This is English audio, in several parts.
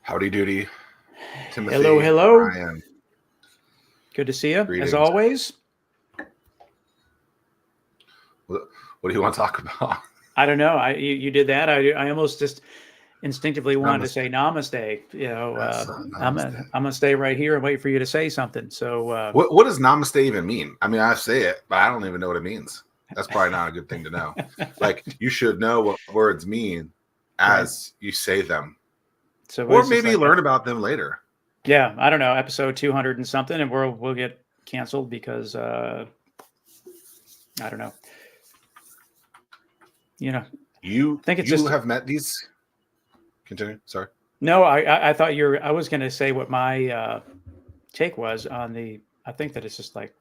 Howdy doody, Timothy, Hello, hello. Ryan. Good to see you, Greetings. as always. What do you want to talk about? I don't know. You did that. I almost just instinctively wanted to Namaste. say namaste. You know, I'm Namaste. gonna stay right here and wait for you to say something. So, What does namaste even mean? I mean, I say it, but I don't even know what it means. That's probably not a good thing to know. Like, you should know what words mean as you say them. So Or it's just maybe like learn about them later. Yeah, I don't know. Episode 200 and something, and we'll get canceled because I don't know. You know, You think it's you just have met these. Continue. Sorry. no. I thought I was going to say what my take was on the. I think that it's just like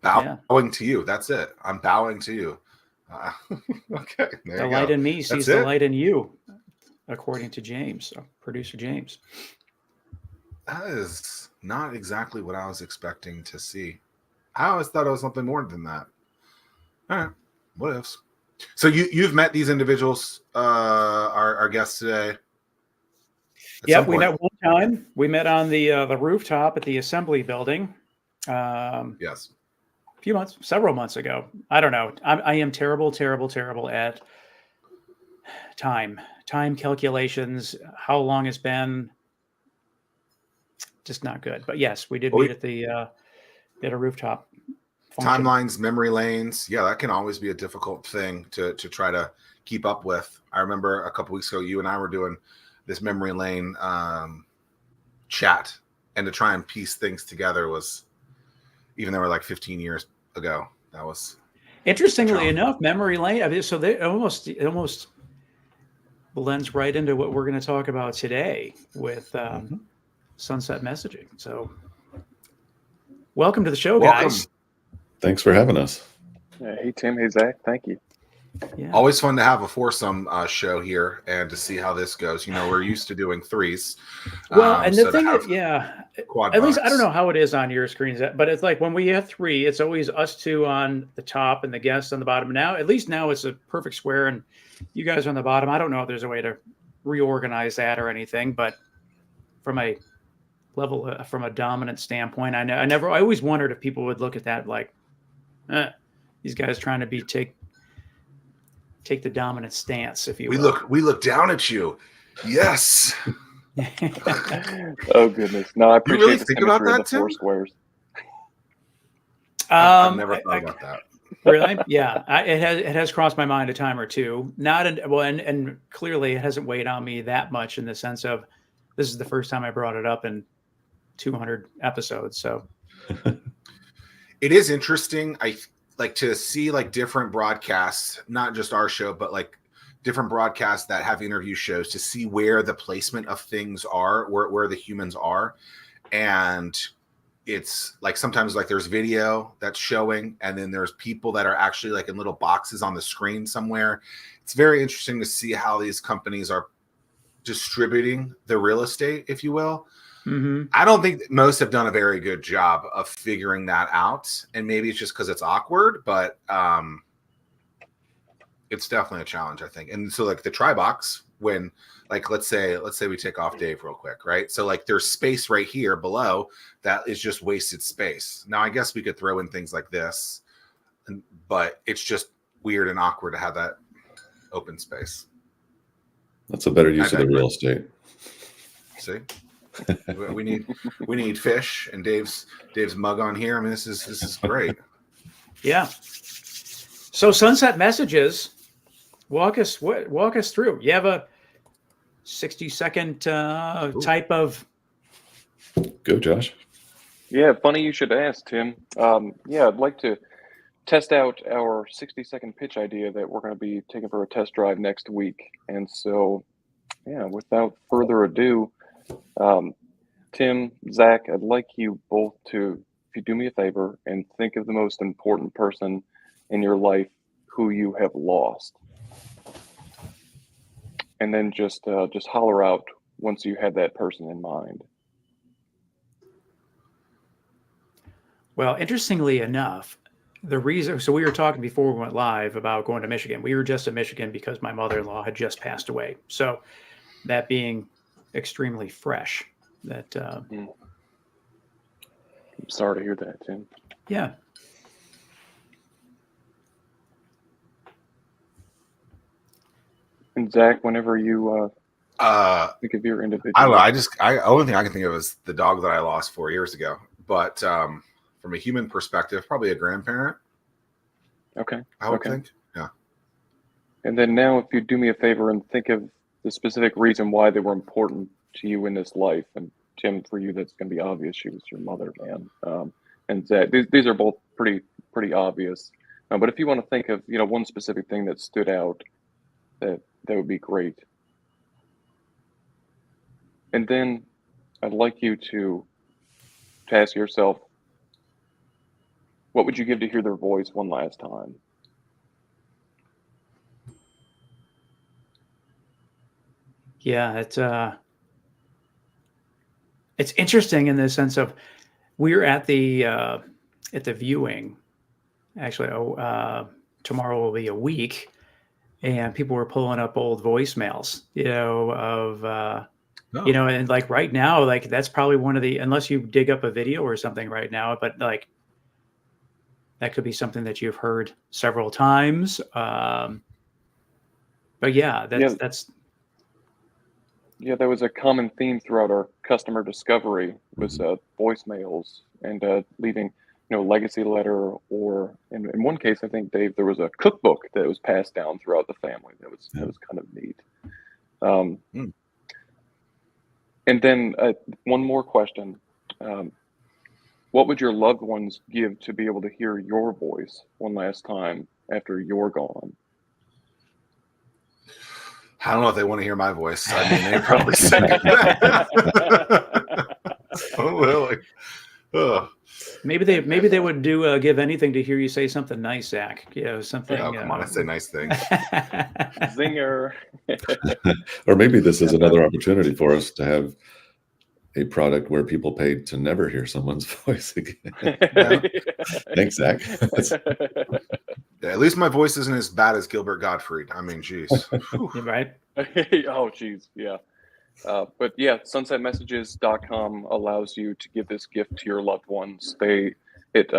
Bowing to you. That's it. I'm bowing to you. Okay. There the you light go. in me sees the light in you, according to James, producer James. That is not exactly what I was expecting to see. I always thought it was something more than that. All right. What ifs? So you've met these individuals, our guests today. Yep, we met one time. We met on the rooftop at the Assembly Building. Yes. Several months ago. I don't know. I am terrible at time calculations. How long it's been? Just not good. But yes, we did meet at a rooftop function. Timelines, memory lanes. Yeah, that can always be a difficult thing to try to keep up with. I remember a couple weeks ago, you and I were doing this memory lane chat, and to try and piece things together was, even though we're like 15 years ago, that was interestingly enough, memory lane. I mean, so it almost blends right into what we're going to talk about today with sunset messaging. So welcome to the show, guys. Thanks for having us. Hey, Tim. Hey, Zach. Thank you. Yeah. Always fun to have a foursome show here and to see how this goes. You know, we're used to doing threes. Well, and the thing is, at least I don't know how it is on your screens, but it's like when we have three, it's always us two on the top and the guests on the bottom. Now, at least now it's a perfect square and you guys are on the bottom. I don't know if there's a way to reorganize that or anything, but from a level, from a dominant standpoint, I always wondered if people would look at that like, these guys trying to take the dominant stance, if you will. We look down at you. Yes. Oh goodness. No, I appreciate you really think about that, Tim? Four squares. I've never thought about that. Really? Yeah. It has crossed my mind a time or two. And clearly it hasn't weighed on me that much in the sense of this is the first time I brought it up in 200 episodes. So it is interesting. I like to see like different broadcasts, not just our show, but like different broadcasts that have interview shows to see where the placement of things are, where the humans are. And it's like sometimes like there's video that's showing, and then there's people that are actually like in little boxes on the screen somewhere. It's very interesting to see how these companies are distributing the real estate, if you will. Mm-hmm. I don't think most have done a very good job of figuring that out, and maybe it's just because it's awkward, but it's definitely a challenge, I think. And so like the try box, when like let's say we take off Dave real quick, right? So like there's space right here below that is just wasted space. Now I guess we could throw in things like this, but it's just weird and awkward to have that open space. That's a better use of the real estate. See? we need fish and Dave's mug on here. I mean, this is great. Yeah. So sunset messages, walk us through. You have a 60-second type of. Go, Josh. Yeah, funny you should ask, Tim. I'd like to test out our 60-second pitch idea that we're going to be taking for a test drive next week. And so, without further ado, Tim, Zach, I'd like you both to, if you do me a favor, and think of the most important person in your life who you have lost. And then just holler out once you have that person in mind. Well, interestingly enough, the reason, so we were talking before we went live about going to Michigan. We were just in Michigan because my mother-in-law had just passed away. So that being extremely fresh. That I'm sorry to hear that, Tim. Yeah. And Zach, whenever you think of your individual, I don't know. Only thing I can think of is the dog that I lost 4 years ago. But from a human perspective, probably a grandparent. Okay. I would think. Yeah. And then now, if you do me a favor and think of the specific reason why they were important to you in this life, and Tim, for you, that's going to be obvious. She was your mother, man. And Zach, these are both pretty obvious. But if you want to think of, one specific thing that stood out, that would be great. And then I'd like you to ask yourself, what would you give to hear their voice one last time? Yeah, it's interesting in the sense of we're at the viewing. Actually, tomorrow will be a week, and people were pulling up old voicemails, and like right now, like that's probably one of the, unless you dig up a video or something right now, but like that could be something that you've heard several times. But yeah, that's. Yeah, there was a common theme throughout our customer discovery was voicemails and leaving, legacy letter, or in one case, I think, Dave, there was a cookbook that was passed down throughout the family. That was kind of neat. And then one more question. What would your loved ones give to be able to hear your voice one last time after you're gone? I don't know if they want to hear my voice. I mean, they probably second that. Oh, really? Ugh. Maybe they would give anything to hear you say something nice, Zach. Something. Oh, come on, I say nice things. Zinger. Or maybe this is another opportunity for us to have a product where people pay to never hear someone's voice again. Thanks, Zach. Yeah, at least my voice isn't as bad as Gilbert Gottfried. I mean, geez. Right? Oh, geez. Yeah. But yeah, sunsetmessages.com allows you to give this gift to your loved ones. It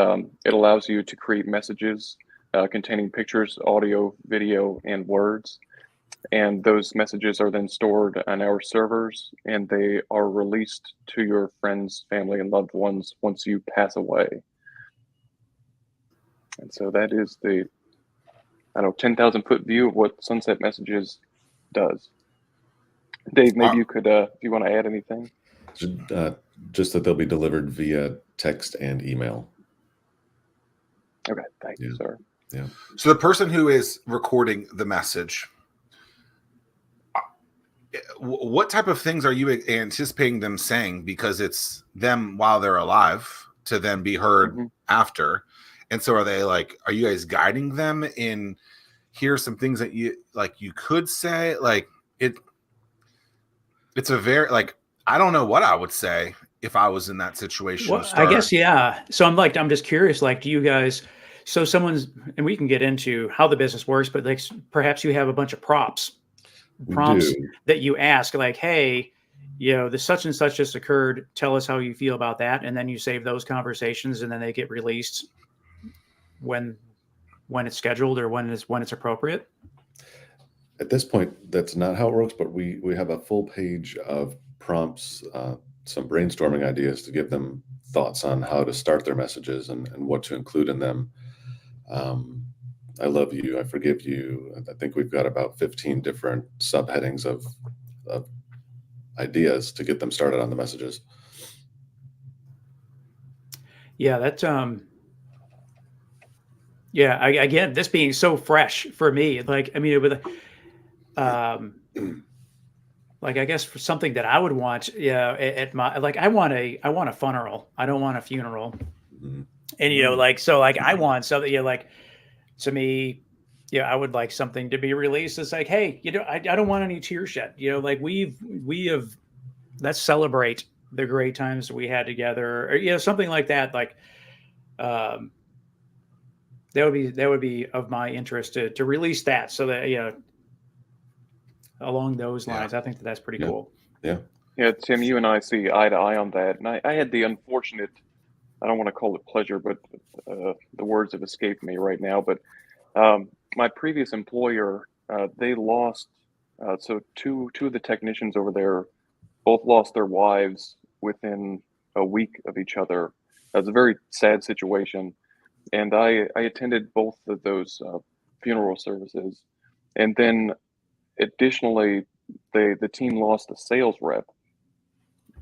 allows you to create messages containing pictures, audio, video, and words. And those messages are then stored on our servers, and they are released to your friends, family, and loved ones once you pass away. And so that is the 10,000 foot view of what Sunset Messages does. Dave, maybe you could, if you want to add anything. Just that they'll be delivered via text and email. Okay, thank you, sir. Yeah. So the person who is recording the message, what type of things are you anticipating them saying? Because it's them while they're alive to then be heard after. And so are you guys guiding them in, here's some things that you could say? It's a very, I don't know what I would say if I was in that situation. Well, I guess, yeah. So I'm just curious, do you guys, so someone's, and we can get into how the business works, but perhaps you have a bunch of prompts that you ask, hey, the such and such just occurred. Tell us how you feel about that. And then you save those conversations and then they get released when it's scheduled or when it's appropriate. At this point, that's not how it works, but we have a full page of prompts, some brainstorming ideas to give them thoughts on how to start their messages and what to include in them. I love you, I forgive you. I think we've got about 15 different subheadings of ideas to get them started on the messages. Yeah, that's again, this being so fresh for me, I guess for something that I would want, at my, I want a funeral. I don't want a funeral. Mm-hmm. And, I want something, to me, I would like something to be released. It's hey, I don't want any tears shed. Let's celebrate the great times we had together, or, something like that. That would be of my interest to release that, so that, along those lines. I think that's pretty cool. Yeah. Yeah, Tim, you and I see eye to eye on that. And I had the unfortunate, I don't want to call it pleasure, but the words have escaped me right now. But my previous employer, they lost, so two of the technicians over there both lost their wives within a week of each other. It was a very sad situation. And I attended both of those funeral services. And then additionally, the team lost a sales rep.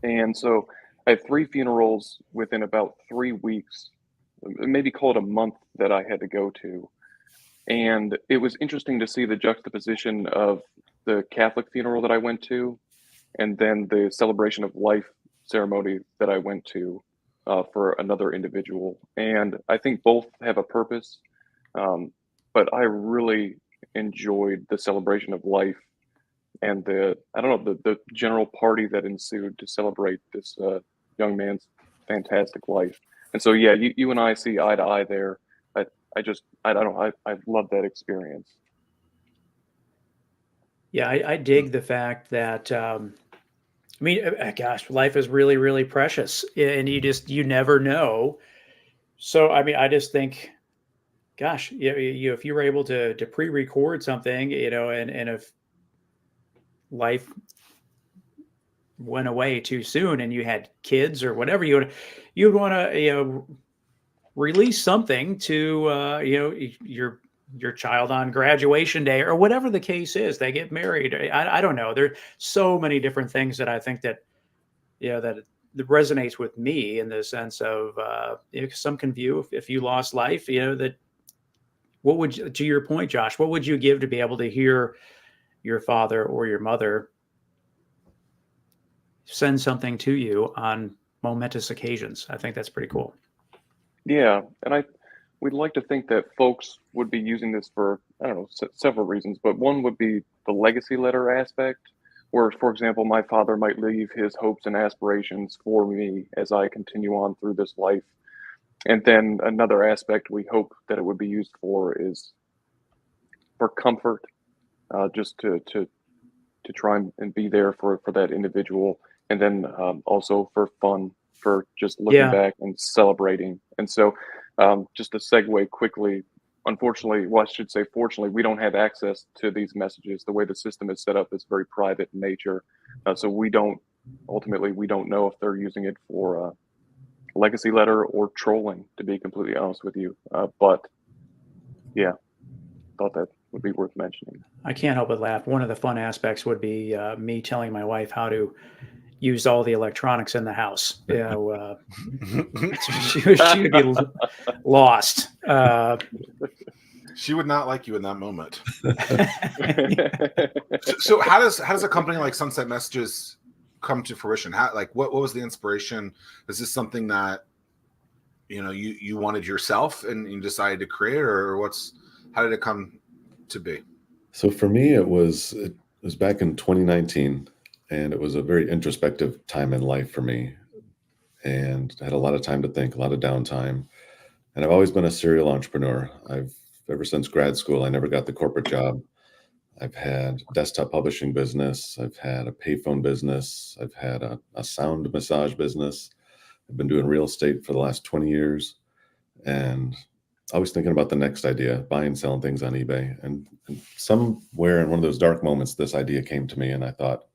And so I had three funerals within about 3 weeks, maybe call it a month, that I had to go to. And it was interesting to see the juxtaposition of the Catholic funeral that I went to and then the celebration of life ceremony that I went to for another individual. And I think both have a purpose, but I really enjoyed the celebration of life and the general party that ensued to celebrate this young man's fantastic life. And so, yeah, you and I see eye to eye there. I don't know. I love that experience. Yeah, I dig the fact that, I mean, gosh, life is really, really precious, and you never know. So, I mean, I just think, gosh, if you were able to pre-record something, and if life went away too soon and you had kids or whatever, you'd want to, release something to, your child on graduation day or whatever the case is. They get married. I don't know. There's so many different things that I think that, that resonates with me in the sense of, some can view if you lost life, that what would you, to your point, Josh, what would you give to be able to hear your father or your mother send something to you on momentous occasions? I think that's pretty cool. Yeah. And we'd like to think that folks would be using this for, I don't know, several reasons, but one would be the legacy letter aspect, where, for example, my father might leave his hopes and aspirations for me as I continue on through this life. And then another aspect we hope that it would be used for is for comfort, just to try and be there for that individual. And then also for fun, for just looking back and celebrating. And so just to segue quickly, unfortunately, well, I should say fortunately, we don't have access to these messages. The way the system is set up is very private in nature. So we don't know if they're using it for legacy letter or trolling, to be completely honest with you. But yeah, thought that would be worth mentioning. I can't help but laugh. One of the fun aspects would be me telling my wife how to use all the electronics in the house. She would be lost. She would not like you in that moment. So how does a company like Sunset Messages come to fruition? What was the inspiration? Is this something that you wanted yourself and you decided to create, or how did it come to be? So for me, it was back in 2019. And it was a very introspective time in life for me. And I had a lot of time to think, a lot of downtime. And I've always been a serial entrepreneur. Ever since grad school, I never got the corporate job. I've had desktop publishing business. I've had a payphone business. I've had a sound massage business. I've been doing real estate for the last 20 years. And I was thinking about the next idea, buying and selling things on eBay. And somewhere in one of those dark moments, this idea came to me, and I thought,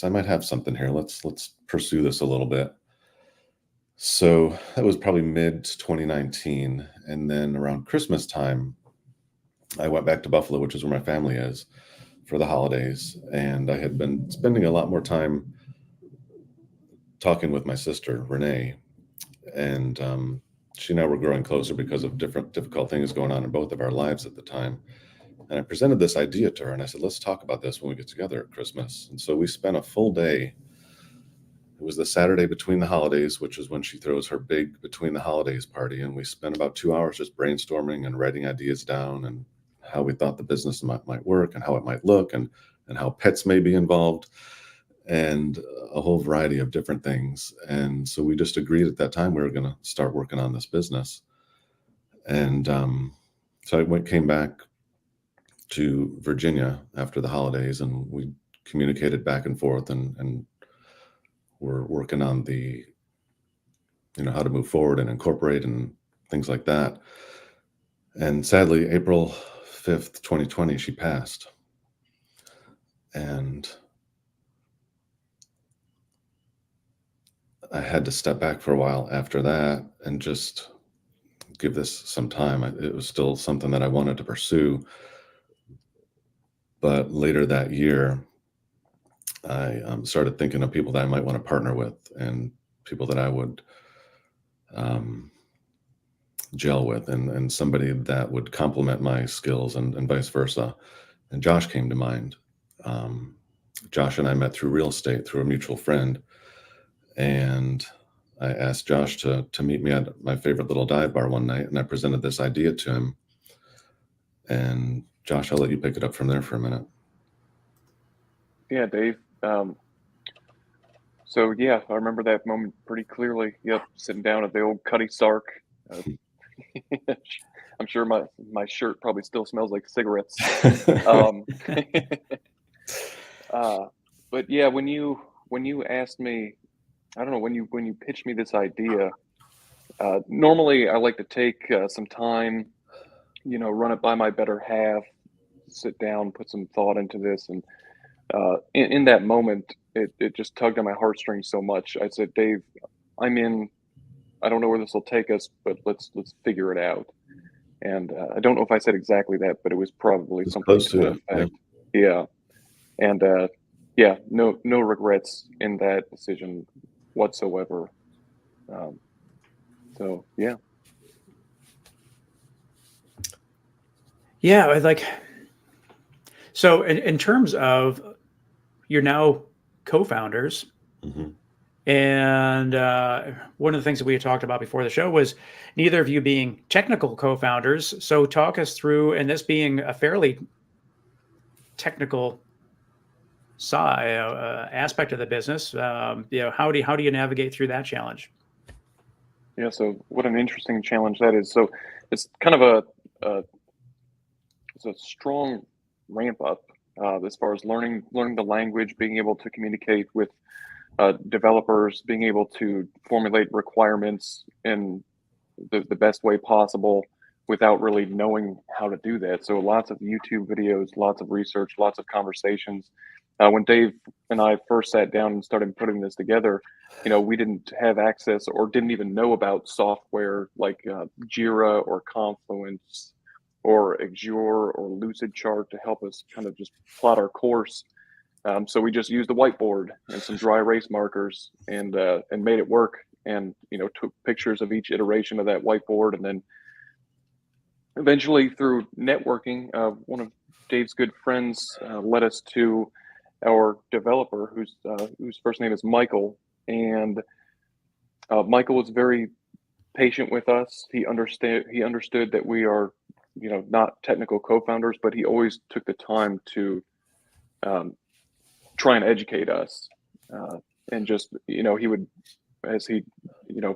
I might have something here. Let's pursue this a little bit. So that was probably mid 2019. And then around Christmas time, I went back to Buffalo, which is where my family is, for the holidays. And I had been spending a lot more time talking with my sister, Renee. And she and I were growing closer because of different difficult things going on in both of our lives at the time. And I presented this idea to her, and I said, let's talk about this when we get together at Christmas. And so we spent a full day. It was the Saturday between the holidays, which is when she throws her big between the holidays party. And we spent about 2 hours just brainstorming and writing ideas down and how we thought the business might work and how it might look and how pets may be involved and a whole variety of different things. And so we just agreed at that time we were going to start working on this business. And so I came back to Virginia after the holidays, and we communicated back and forth, and we're working on the, how to move forward and incorporate and things like that. And sadly, April 5th, 2020, she passed. And I had to step back for a while after that and just give this some time. It was still something that I wanted to pursue. But later that year, I started thinking of people that I might want to partner with and people that I would gel with, and somebody that would complement my skills and vice versa. And Josh came to mind. Josh and I met through real estate, through a mutual friend. And I asked Josh to meet me at my favorite little dive bar one night, and I presented this idea to him. And Josh, I'll let you pick it up from there for a minute. Yeah, Dave. So yeah, I remember that moment pretty clearly. Yep, sitting down at the old Cuddy Sark. I'm sure my shirt probably still smells like cigarettes. But yeah, when you asked me, I don't know, when you pitched me this idea, normally I like to take some time, run it by my better half, sit down, put some thought into this, and in that moment, it just tugged on my heartstrings so much. I said, Dave, I'm in. I don't know where this will take us, but let's figure it out. And I don't know if I said exactly that, but it was probably something to that effect. Yeah. And no regrets in that decision whatsoever. So yeah. Yeah, so in terms of, you're now co-founders. Mm-hmm. And one of the things that we had talked about before the show was neither of you being technical co-founders. So talk us through, and this being a fairly technical aspect of the business, how do you navigate through that challenge? Yeah, so what an interesting challenge that is. So it's kind of it's a strong ramp up as far as learning the language, being able to communicate with developers, being able to formulate requirements in the best way possible without really knowing how to do that. So lots of YouTube videos, lots of research, lots of conversations. When Dave and I first sat down and started putting this together, we didn't have access or didn't even know about software like Jira or Confluence or Azure or Lucidchart to help us kind of just plot our course. So we just used a whiteboard and some dry erase markers and made it work, and took pictures of each iteration of that whiteboard, and then eventually through networking, one of Dave's good friends led us to our developer, whose first name is Michael, and Michael was very patient with us. He understood that we are not technical co-founders, but he always took the time to try and educate us, and just he would, as he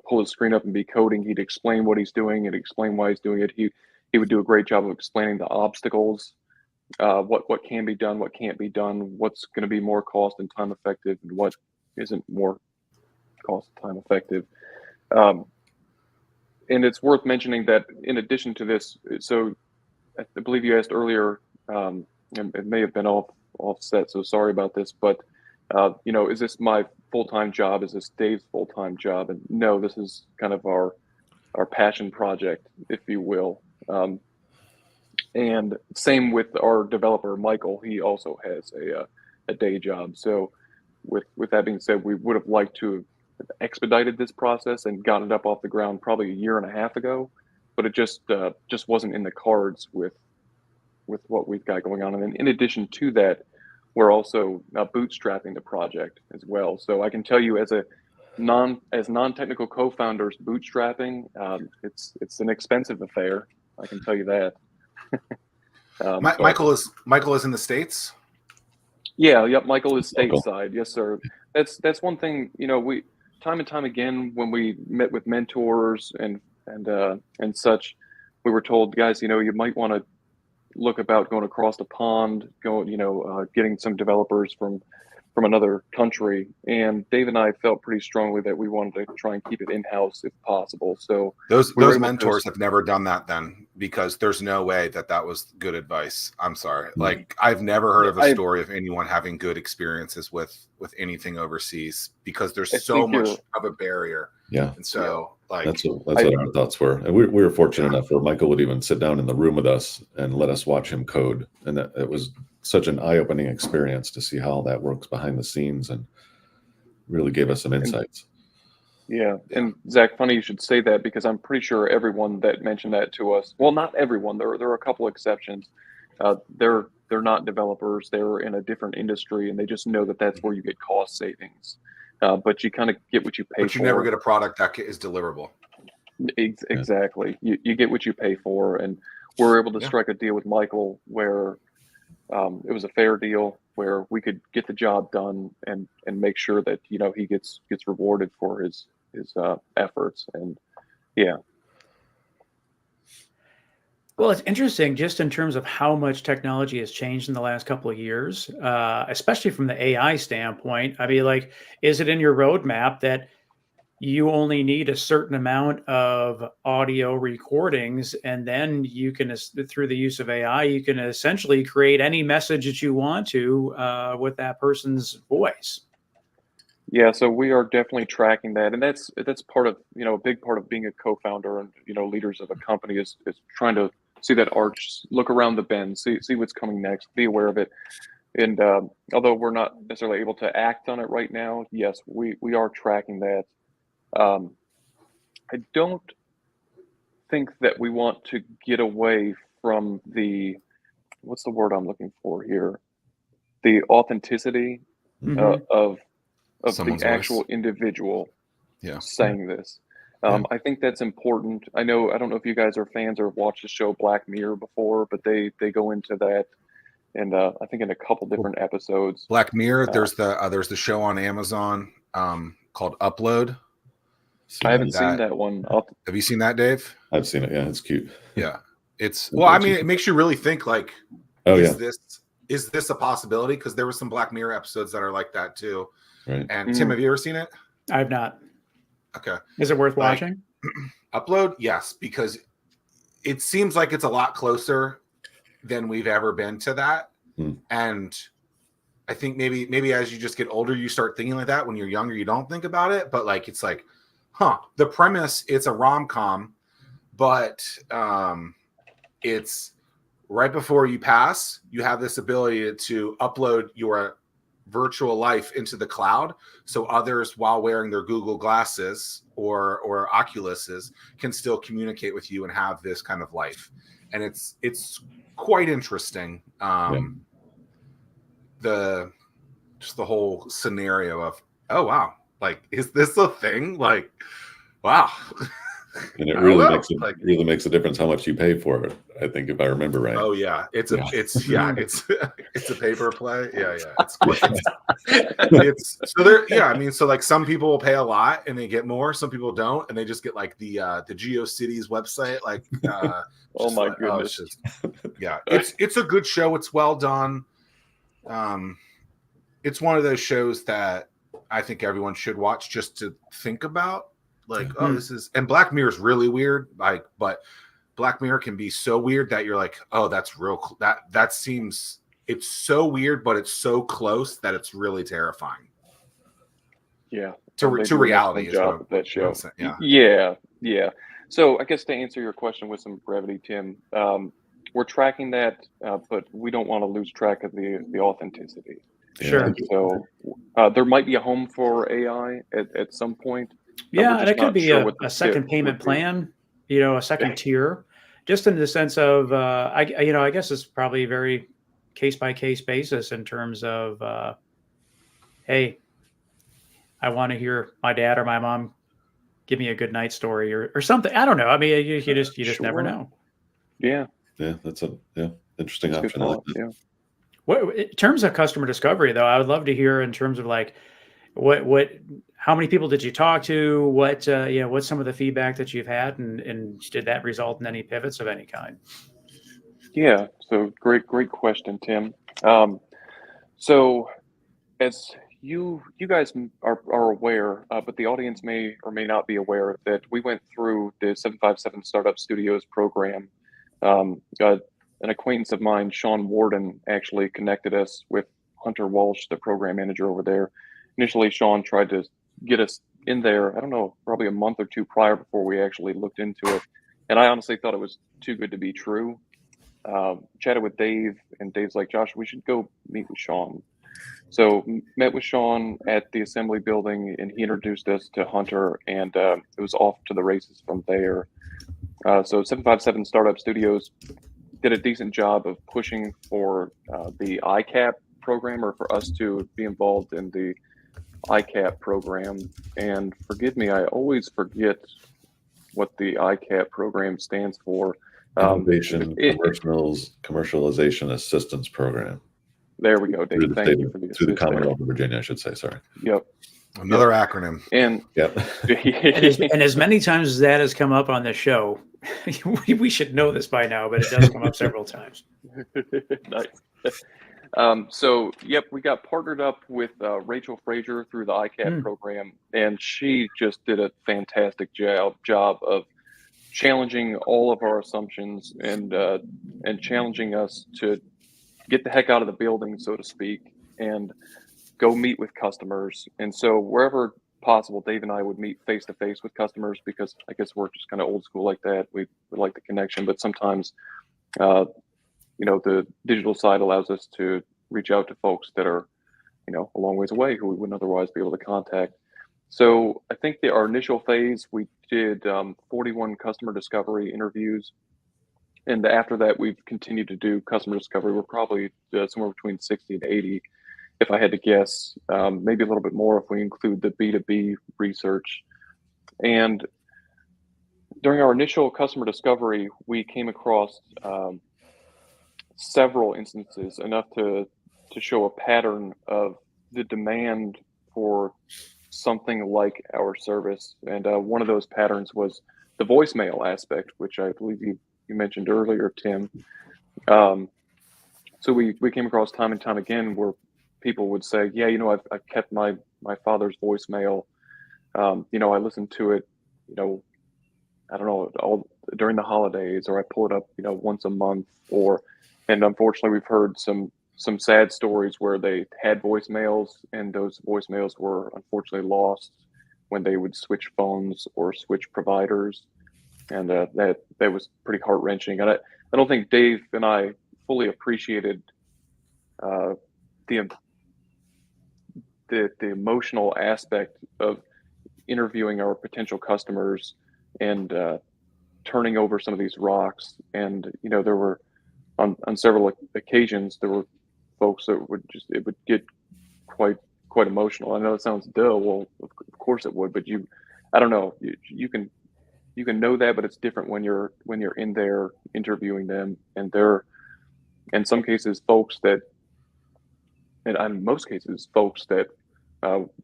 pull his screen up and be coding, he'd explain what he's doing and explain why he's doing it. He would do a great job of explaining the obstacles, what can be done, what can't be done, what's going to be more cost and time effective, and what isn't more cost and time effective. And it's worth mentioning that in addition to this, so I believe you asked earlier, and it may have been offset, so sorry about this, but is this my full-time job? Is this Dave's full-time job? And no, this is kind of our passion project, if you will. And same with our developer, Michael. He also has a day job. So with that being said, we would have liked to have expedited this process and gotten it up off the ground probably a year and a half ago, but it just wasn't in the cards with what we've got going on. And then in addition to that, we're also bootstrapping the project as well. So I can tell you, as non-technical co-founders, bootstrapping, it's an expensive affair. I can tell you that. Michael is in the States. Yeah, yep. Michael is stateside. Yes, sir. That's one thing. We time and time again when we met with mentors and such, we were told, guys, you might want to look about going across the pond, getting some developers from another country. And Dave and I felt pretty strongly that we wanted to try and keep it in-house if possible. So those mentors have never done that then, because there's no way that was good advice. I'm sorry. Like, I've never heard of a story of anyone having good experiences with anything overseas, because there's so much of a barrier. Yeah. And so that's what our thoughts were. And we were fortunate enough where Michael would even sit down in the room with us and let us watch him code. And that it was such an eye-opening experience to see how that works behind the scenes, and really gave us some insights. And Zack, funny you should say that, because I'm pretty sure everyone that mentioned that to us, well, not everyone, there are a couple exceptions. They're not developers. They're in a different industry, and they just know that that's where you get cost savings. But you kind of get what you pay for. But you never get a product that is deliverable. Exactly. You get what you pay for. And we're able to strike a deal with Michael where it was a fair deal, where we could get the job done and make sure that, he gets rewarded for his efforts. And Well, it's interesting just in terms of how much technology has changed in the last couple of years, especially from the AI standpoint. I mean, like, is it in your roadmap that you only need a certain amount of audio recordings, and then you can, through the use of AI, you can essentially create any message that you want to with that person's voice? Yeah, so we are definitely tracking that, and that's part of a big part of being a co-founder and leaders of a company is trying to see that arch, look around the bend, see what's coming next, be aware of it. And although we're not necessarily able to act on it right now, yes, we are tracking that. I don't think that we want to get away from what's the word I'm looking for here? The authenticity of Someone's the actual voice. Individual saying this. I think that's important. I don't know if you guys are fans or have watched the show Black Mirror before, but they go into that, and I think in a couple different episodes. Black Mirror. There's the show on Amazon called Upload. I haven't seen that one. Have you seen that, Dave? I've seen it. Yeah, it's cute. Yeah, it makes you really think. Like, is this a possibility? Because there were some Black Mirror episodes that are like that too. Right. And Tim, have you ever seen it? I have not. Okay. Is it worth watching? Upload, yes, because it seems like it's a lot closer than we've ever been to that. And I think maybe as you just get older, you start thinking like that. When you're younger, you don't think about it. But like, it's like, the premise, it's a rom-com, but it's right before you pass, you have this ability to upload your virtual life into the cloud, so others, while wearing their Google glasses or Oculuses, can still communicate with you and have this kind of life. And it's quite interesting. The whole scenario of, oh wow, like, is this a thing? Like, wow. And it really makes a difference how much you pay for it. I think, if I remember right. Oh yeah, it's a paper play. Yeah, it's great. It's so there. Yeah, I mean, so like some people will pay a lot and they get more. Some people don't, and they just get like the GeoCities website. Like, oh my goodness. It's a good show. It's well done. It's one of those shows that I think everyone should watch just to think about. Like, this is, and Black Mirror is really weird. Like, but Black Mirror can be so weird that you're like, oh, that's real. That seems, it's so weird, but it's so close that it's really terrifying. Yeah. To reality is what that show. Yeah. So I guess to answer your question with some brevity, Tim, we're tracking that, but we don't want to lose track of the authenticity. Sure. And so there might be a home for AI at some point. Yeah, and it could be a second payment plan, a second tier, just in the sense of, I guess it's probably very case by case basis in terms of, hey, I want to hear my dad or my mom give me a good night story or something. I don't know. I mean, you just never know. Yeah, that's interesting option. What in terms of customer discovery, though, I would love to hear in terms of like how many people did you talk to? What's some of the feedback that you've had, and did that result in any pivots of any kind? Yeah. So great question, Tim. So as you guys are aware, but the audience may or may not be aware that we went through the 757 Startup Studios program. An acquaintance of mine, Sean Warden, actually connected us with Hunter Walsh, the program manager over there. Initially, Sean tried to get us in there, I don't know, probably a month or two prior before we actually looked into it. And I honestly thought it was too good to be true. Chatted with Dave, and Dave's like, Josh, we should go meet with Sean. So met with Sean at the assembly building, and he introduced us to Hunter, and it was off to the races from there. So 757 Startup Studios did a decent job of pushing for the ICAP program, or for us to be involved in the ICAP program. And forgive me, I always forget what the ICAP program stands for. Innovation Commercialization Assistance Program. There we go, Dave. Thank you for the through the Commonwealth of Virginia, I should say. Sorry. Yep. Another acronym. And yep. and as many times as that has come up on the show, we should know this by now, but it does come up several times. Nice. So, yep, we got partnered up with Rachel Frazier through the ICAP program, and she just did a fantastic job of challenging all of our assumptions and challenging us to get the heck out of the building, so to speak, and go meet with customers. And so wherever possible, Dave and I would meet face to face with customers, because I guess we're just kind of old school like that. We like the connection, but sometimes, the digital side allows us to reach out to folks that are, a long ways away who we wouldn't otherwise be able to contact. So I think our initial phase, we did 41 customer discovery interviews. And after that, we've continued to do customer discovery. We're probably somewhere between 60 and 80, if I had to guess, maybe a little bit more if we include the B2B research. And during our initial customer discovery, we came across several instances, enough to show a pattern of the demand for something like our service. And one of those patterns was the voicemail aspect, which I believe you mentioned earlier, Tim. So we came across time and time again where people would say, yeah, I've kept my father's voicemail. I listened to it, I don't know, all during the holidays, or I pull it up, once a month, and unfortunately we've heard some sad stories where they had voicemails, and those voicemails were unfortunately lost when they would switch phones or switch providers. And that was pretty heart-wrenching. And I don't think Dave and I fully appreciated the emotional aspect of interviewing our potential customers and turning over some of these rocks. And there were on several occasions there were folks that it would get quite emotional. I know it sounds dull. Well, of course it would, but I don't know. You can know that, but it's different when you're in there interviewing them, and they're in some cases folks that, and in most cases folks that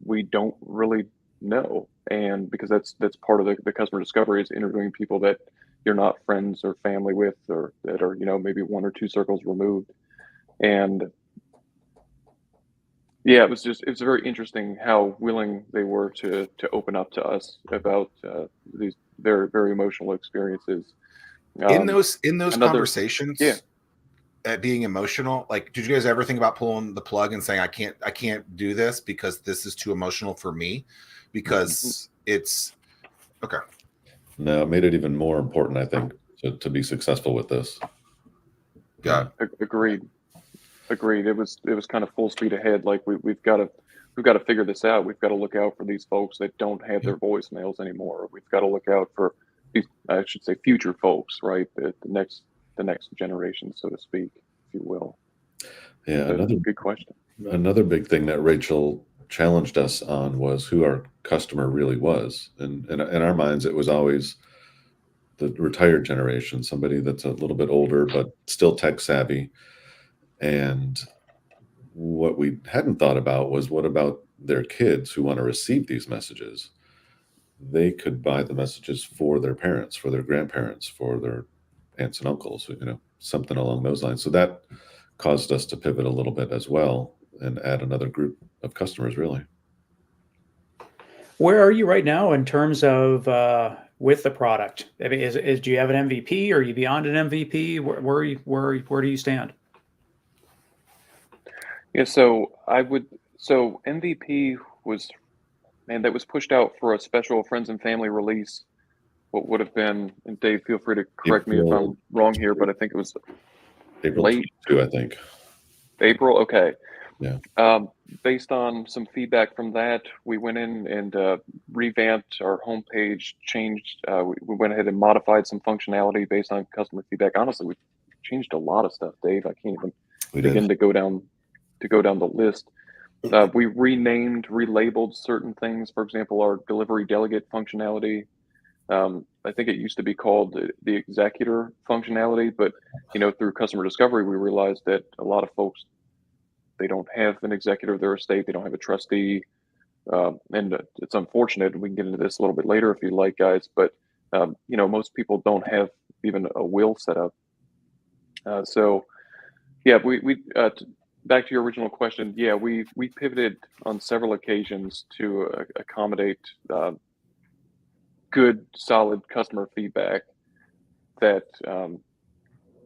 we don't really know, and because that's part of the customer discovery, is interviewing people that you're not friends or family with, or that are maybe one or two circles removed. And yeah, it was very interesting how willing they were to open up to us about these very, very emotional experiences. In those conversations, yeah, at being emotional, like, did you guys ever think about pulling the plug and saying, I can't do this because this is too emotional for me, because it's okay? No, it made it even more important, I think, to be successful with this. Got it. Agreed. It was kind of full speed ahead. Like we've got to figure this out. We've got to look out for these folks that don't have their voicemails anymore. We've got to look out for these, I should say, future folks, right? The next generation, so to speak, if you will. Yeah, so another good question. Another big thing that Rachel challenged us on was who our customer really was, and in our minds, it was always the retired generation, somebody that's a little bit older but still tech savvy. And what we hadn't thought about was, what about their kids who want to receive these messages? They could buy the messages for their parents, for their grandparents, for their aunts and uncles, something along those lines. So that caused us to pivot a little bit as well and add another group of customers, really. Where are you right now in terms of with the product? I mean, do you have an MVP? Or are you beyond an MVP? Where do you stand? Yeah, so MVP was, man, that was pushed out for a special friends and family release. What would have been, and Dave, feel free to correct me if I'm wrong here, but I think it was April late 22, I think. April. Okay. Yeah. Based on some feedback from that, we went in and revamped our homepage, changed. We went ahead and modified some functionality based on customer feedback. Honestly, we changed a lot of stuff, Dave. I can't even begin to go down the list. We renamed, relabeled certain things. For example, our delivery delegate functionality. I think it used to be called the executor functionality, but through customer discovery, we realized that a lot of folks, they don't have an executor of their estate, they don't have a trustee, and it's unfortunate. We can get into this a little bit later if you like, guys, but most people don't have even a will set up. So yeah, we back to your original question. Yeah, we pivoted on several occasions to accommodate good, solid customer feedback that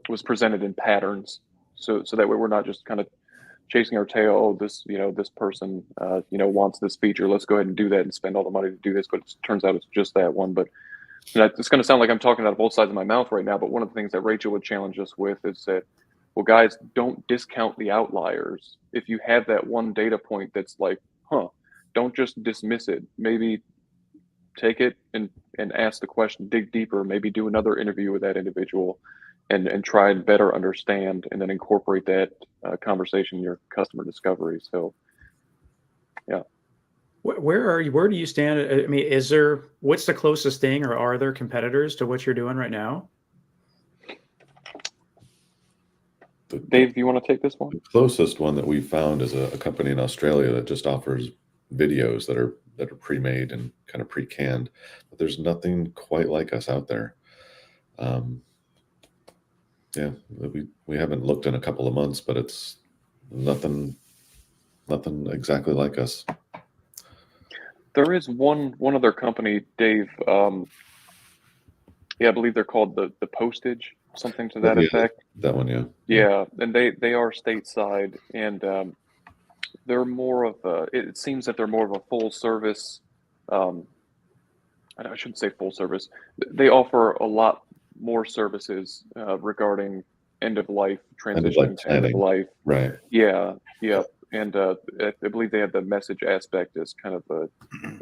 was presented in patterns. So that way we're not just kind of chasing our tail. Oh, this person wants this feature. Let's go ahead and do that and spend all the money to do this. But it turns out it's just that one. But it's going to sound like I'm talking out of both sides of my mouth right now. But one of the things that Rachel would challenge us with is that, well, guys, don't discount the outliers. If you have that one data point that's like, don't just dismiss it. Maybe take it and ask the question, dig deeper, maybe do another interview with that individual and try and better understand, and then incorporate that conversation in your customer discovery. So, yeah. Where are you? Where do you stand? I mean, what's the closest thing, or are there competitors to what you're doing right now? Dave, do you want to take this one? The closest one that we found is a company in Australia that just offers videos that are pre-made and kind of pre-canned, but there's nothing quite like us out there. Yeah, we haven't looked in a couple of months, but it's nothing exactly like us. There is one other company, Dave. I believe they're called the Postage, something to that effect. That one, yeah. Yeah, and they are stateside, and they're more of it seems that they're more of a full service. I shouldn't say full service. They offer a lot more services regarding end of life, transition to end of life. Right. Yeah. And I believe they have the message aspect as kind of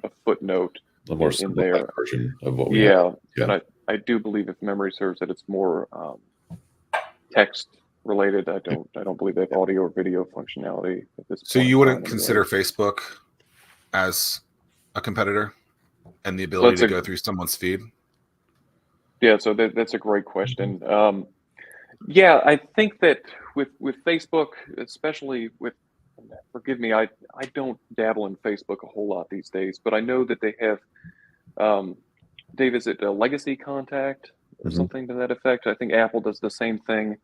a footnote. A more simplified version of what we have. Yeah. And I do believe, if memory serves, that it's more text related. I don't believe they have audio or video functionality at this point. So you wouldn't consider Facebook as a competitor and the ability to go through someone's feed? Yeah, so that's a great question. I think that with Facebook, especially with, forgive me, I don't dabble in Facebook a whole lot these days, but I know that they have, Dave, is it a legacy contact or something to that effect? I think Apple does the same thing,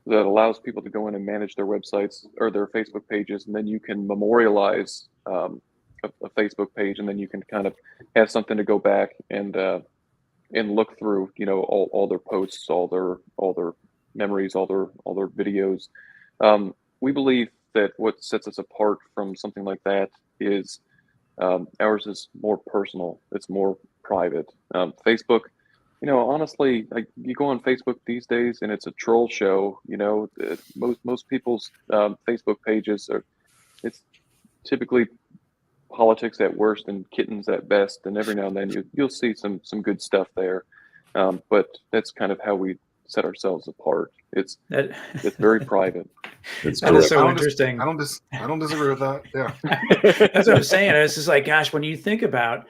that allows people to go in and manage their websites or their Facebook pages, and then you can memorialize a Facebook page, and then you can kind of have something to go back and look through, all their posts, all their memories, all their videos. We believe that what sets us apart from something like that is ours is more personal. It's more private. Facebook, honestly, like, you go on Facebook these days and it's a troll show. Most people's Facebook pages it's typically politics at worst and kittens at best, and every now and then you'll see some good stuff there, but that's kind of how we set ourselves apart. It's very private. That is so interesting. I don't disagree with that. Yeah. That's what I'm saying. It's just like, gosh, when you think about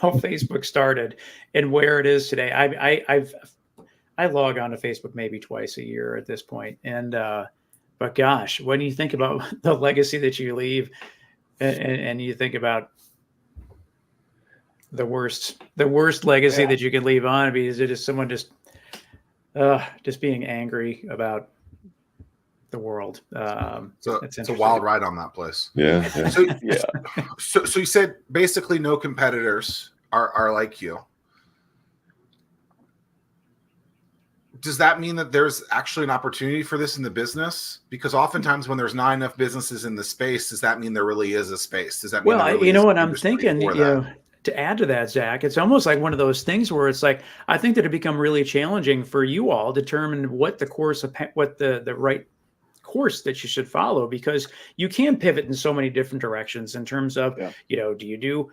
how Facebook started and where it is today, I log on to Facebook maybe twice a year at this point, and but gosh, when you think about the legacy that you leave, and you think about the worst legacy that you can leave on, because it is someone just Just being angry about the world. So it's a wild ride on that place. Yeah. So So you said basically no competitors are like you. Does that mean that there's actually an opportunity for this in the business? Because oftentimes when there's not enough businesses in the space, does that mean there really is a space? Does that mean you know what I'm thinking? To add to that, Zach, it's almost like one of those things where it's like, I think that it become really challenging for you all to determine what the course of what the right course that you should follow, because you can pivot in so many different directions in terms of, do you do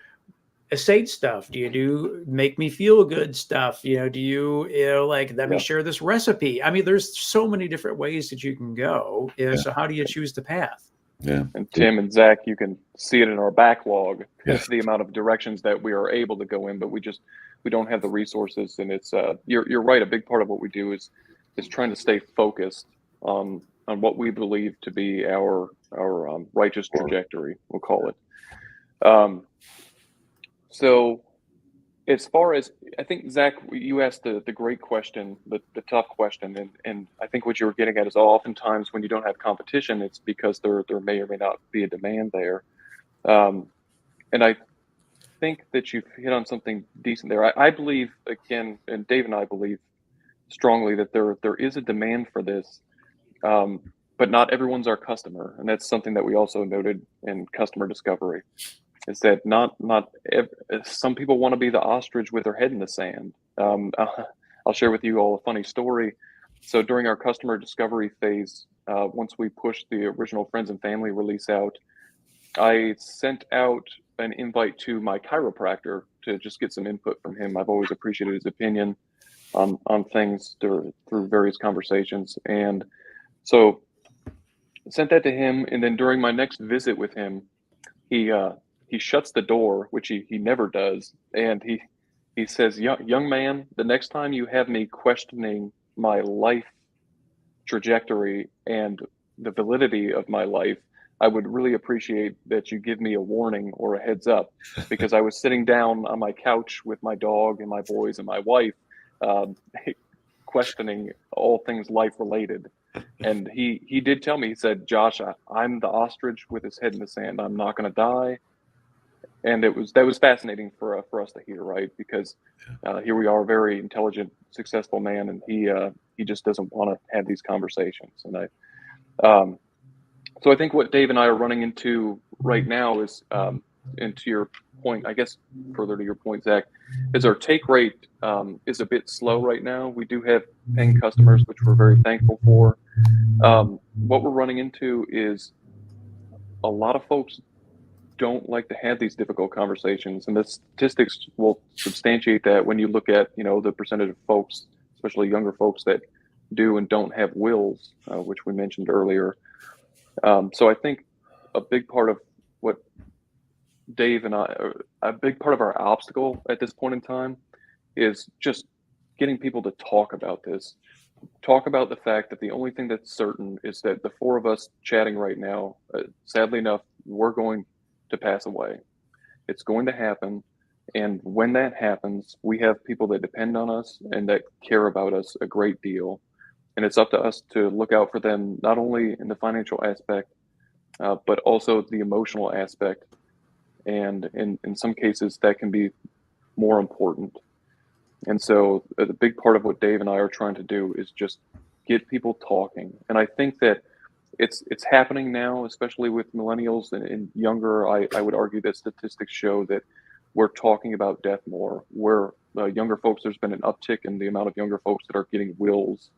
estate stuff? Do you do make me feel good stuff? Do you like, let me share this recipe? I mean, there's so many different ways that you can go. So how do you choose the path? Yeah. And Tim and Zach, you can see it in our backlog, the amount of directions that we are able to go in, but we don't have the resources. And it's, you're right. A big part of what we do is trying to stay focused on what we believe to be our righteous trajectory, we'll call it. So as far as, I think, Zach, you asked the great question, the tough question. And I think what you were getting at is oftentimes when you don't have competition, it's because there may or may not be a demand there. And I think that you've hit on something decent there. I believe, again, and Dave and I believe strongly that there is a demand for this, but not everyone's our customer. And that's something that we also noted in customer discovery. Is that some people want to be the ostrich with their head in the sand. I'll share with you all a funny story. So during our customer discovery phase, once we pushed the original Friends and Family release out, I sent out an invite to my chiropractor to just get some input from him. I've always appreciated his opinion on things through various conversations. And so I sent that to him. And then during my next visit with him, he shuts the door, which he never does. And he says, young man, the next time you have me questioning my life trajectory and the validity of my life, I would really appreciate that you give me a warning or a heads up, because I was sitting down on my couch with my dog and my boys and my wife, questioning all things life related. And he did tell me, he said, Josh, I'm the ostrich with his head in the sand. I'm not going to die. And that was fascinating for us to hear, right? Because here we are, a very intelligent, successful man, and he just doesn't want to have these conversations. And so I think what Dave and I are running into right now is, and to your point, I guess further to your point, Zach, is our take rate is a bit slow right now. We do have paying customers, which we're very thankful for. What we're running into is a lot of folks don't like to have these difficult conversations, and the statistics will substantiate that when you look at the percentage of folks, especially younger folks, that do and don't have wills, which we mentioned earlier. So I think a big part of what Dave and a big part of our obstacle at this point in time is just getting people to talk about this, talk about the fact that the only thing that's certain is that the four of us chatting right now, sadly enough, we're going to pass away. It's going to happen. And when that happens, we have people that depend on us and that care about us a great deal. And it's up to us to look out for them, not only in the financial aspect, but also the emotional aspect. And in some cases, that can be more important. And so the big part of what Dave and I are trying to do is just get people talking. And I think that it's happening now, especially with millennials and younger. I would argue that statistics show that we're talking about death more. Where younger folks, there's been an uptick in the amount of younger folks that are getting wills.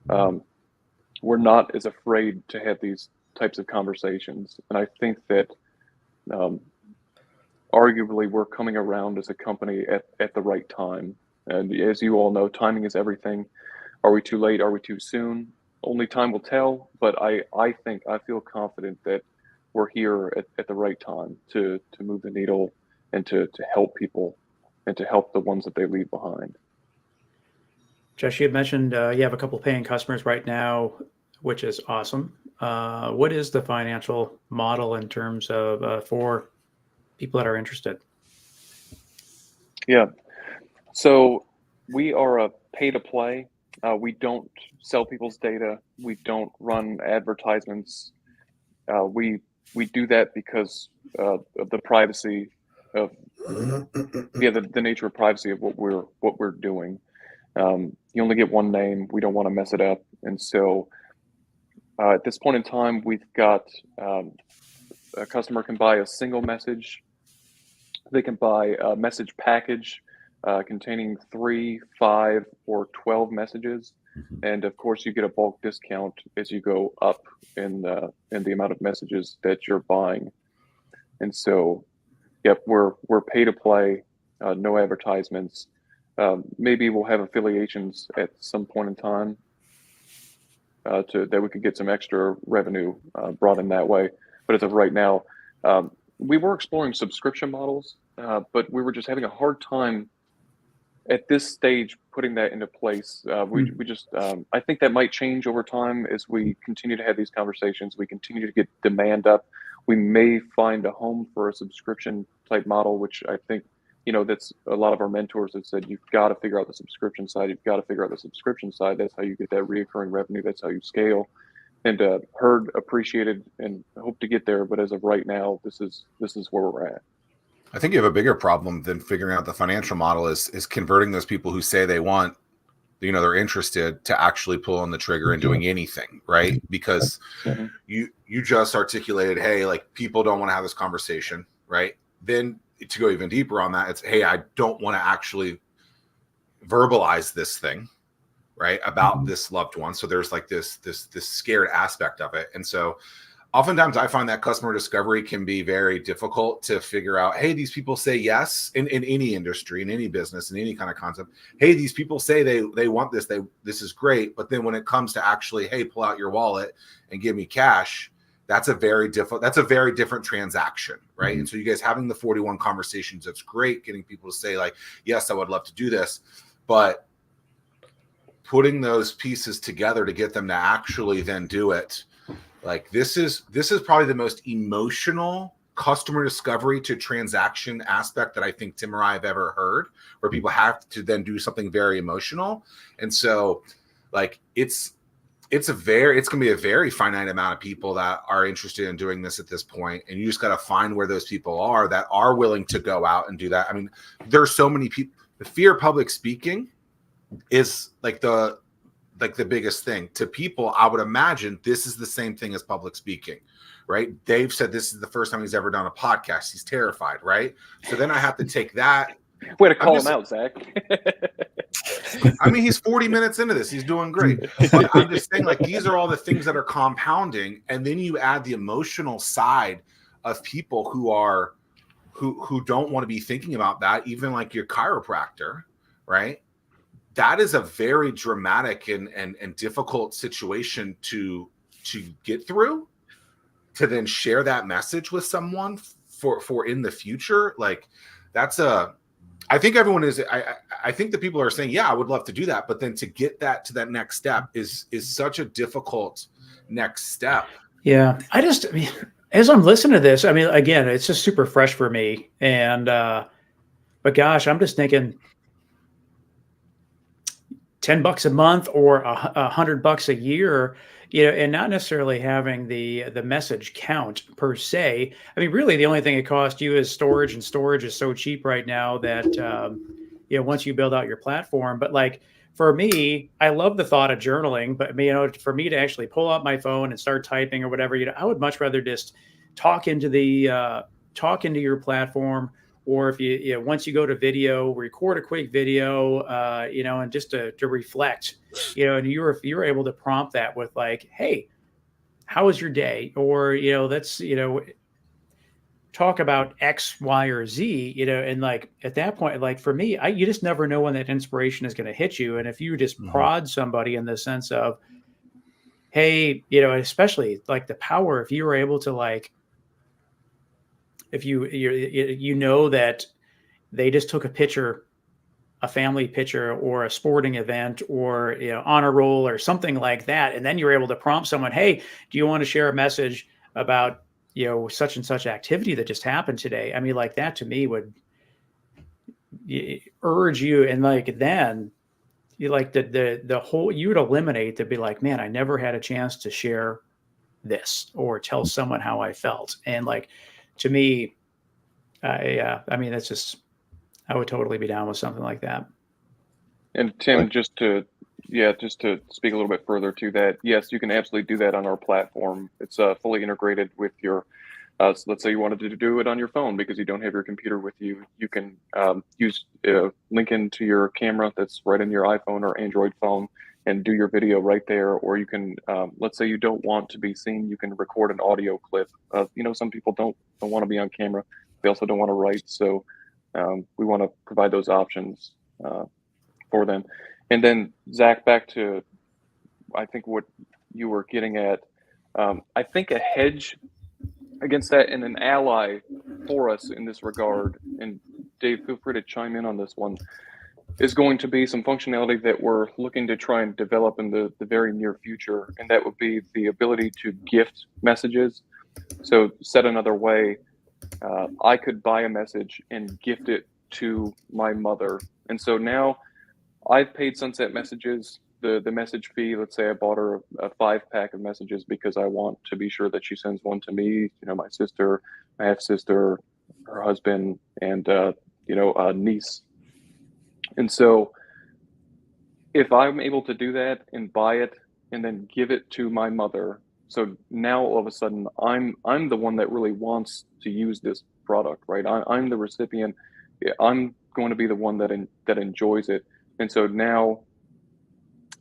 We're not as afraid to have these types of conversations. And I think that arguably we're coming around as a company at the right time. And as you all know, timing is everything. Are we too late? Are we too soon? Only time will tell. But I feel confident that we're here at the right time to move the needle and to help people and to help the ones that they leave behind. Josh, you had mentioned you have a couple paying customers right now, which is awesome. What is the financial model in terms of for people that are interested? Yeah. So we are a pay to play. We don't sell people's data. We don't run advertisements. We do that because of the privacy of the nature of privacy of what we're doing. You only get one name. We don't want to mess it up, and so at this point in time, we've got a customer can buy a single message. They can buy a message package containing 3, 5, or 12 messages, and of course, you get a bulk discount as you go up in the amount of messages that you're buying. And so, yep, we're pay to play, no advertisements. Maybe we'll have affiliations at some point in time that we could get some extra revenue brought in that way. But as of right now, we were exploring subscription models, but we were just having a hard time at this stage putting that into place. We just I think that might change over time as we continue to have these conversations. We continue to get demand up. We may find a home for a subscription type model, which I think, that's a lot of our mentors have said, you've got to figure out the subscription side. You've got to figure out the subscription side. That's how you get that reoccurring revenue. That's how you scale. And heard, appreciated, and hope to get there. But as of right now, this is where we're at. I think you have a bigger problem than figuring out the financial model is converting those people who say they want, they're interested, to actually pulling the trigger and doing anything, right? Because you just articulated, hey, like, people don't want to have this conversation, right? Then to go even deeper on that, it's, hey, I don't want to actually verbalize this thing, right, about this loved one. So there's like this scared aspect of it. And so oftentimes I find that customer discovery can be very difficult to figure out. Hey, these people say yes in any industry, in any business, in any kind of concept. Hey, these people say they want this. This is great. But then when it comes to actually, hey, pull out your wallet and give me cash, that's a very different transaction, right? And so you guys having the 41 conversations, that's great. Getting people to say like, yes, I would love to do this, but putting those pieces together to get them to actually then do it. Like this is probably the most emotional customer discovery to transaction aspect that I think Tim or I have ever heard, where people have to then do something very emotional. And so like it's going to be a very finite amount of people that are interested in doing this at this point. And you just got to find where those people are that are willing to go out and do that. I mean, there's so many people. The fear of public speaking is like the biggest thing to people. I would imagine this is the same thing as public speaking, right? Dave said this is the first time he's ever done a podcast. He's terrified, right? So then I have to take that. Way to call him out, Zach. I mean, he's 40 minutes into this. He's doing great. But I'm just saying, like, these are all the things that are compounding. And then you add the emotional side of people who don't want to be thinking about that, even like your chiropractor, right? That is a very dramatic and difficult situation to get through, to then share that message with someone for in the future. Like I think everyone is, I think the people are saying, yeah, I would love to do that. But then to get that to that next step is such a difficult next step. Yeah. As I'm listening to this, I mean, again, it's just super fresh for me. And, but gosh, I'm just thinking $10 a month or $100 a year, and not necessarily having the message count per se. I mean, really the only thing it costs you is storage, and storage is so cheap right now that, once you build out your platform. But like for me, I love the thought of journaling, but for me to actually pull out my phone and start typing or whatever, I would much rather just talk into your platform. Or if you once you go to video, record a quick video, and just to reflect, and you're able to prompt that with like, hey, how was your day? Or, let's, talk about X, Y, or Z, and like at that point, like for me, you just never know when that inspiration is going to hit you. And if you just prod somebody in the sense of, hey, especially like the power, if you were able to like, if you know that they just took a picture, a family picture or a sporting event or honor roll or something like that, and then you're able to prompt someone, hey, do you want to share a message about such and such activity that just happened today? I mean, like that to me would urge you, and like then you like the whole, you would eliminate to be like, man, I never had a chance to share this or tell someone how I felt. And like, to me, I mean, that's just, I would totally be down with something like that. And Tim, just to speak a little bit further to that, yes, you can absolutely do that on our platform. It's fully integrated with your, so let's say you wanted to do it on your phone because you don't have your computer with you. You can use link into your camera that's right in your iPhone or Android phone and do your video right there. Or you can, let's say you don't want to be seen, you can record an audio clip. Some people don't want to be on camera. They also don't want to write. So we want to provide those options for them. And then Zach, back to, I think what you were getting at, I think a hedge against that and an ally for us in this regard, and Dave, feel free to chime in on this one, is going to be some functionality that we're looking to try and develop in the very near future. And that would be the ability to gift messages. So said another way, I could buy a message and gift it to my mother. And so now I've paid Sunset Messages the message fee. Let's say I bought her a 5-pack of messages because I want to be sure that she sends one to me, my sister, my half sister, her husband, and a niece. And so if I'm able to do that and buy it and then give it to my mother, so now all of a sudden I'm the one that really wants to use this product, right? I'm the recipient. I'm going to be the one that enjoys it. And so now,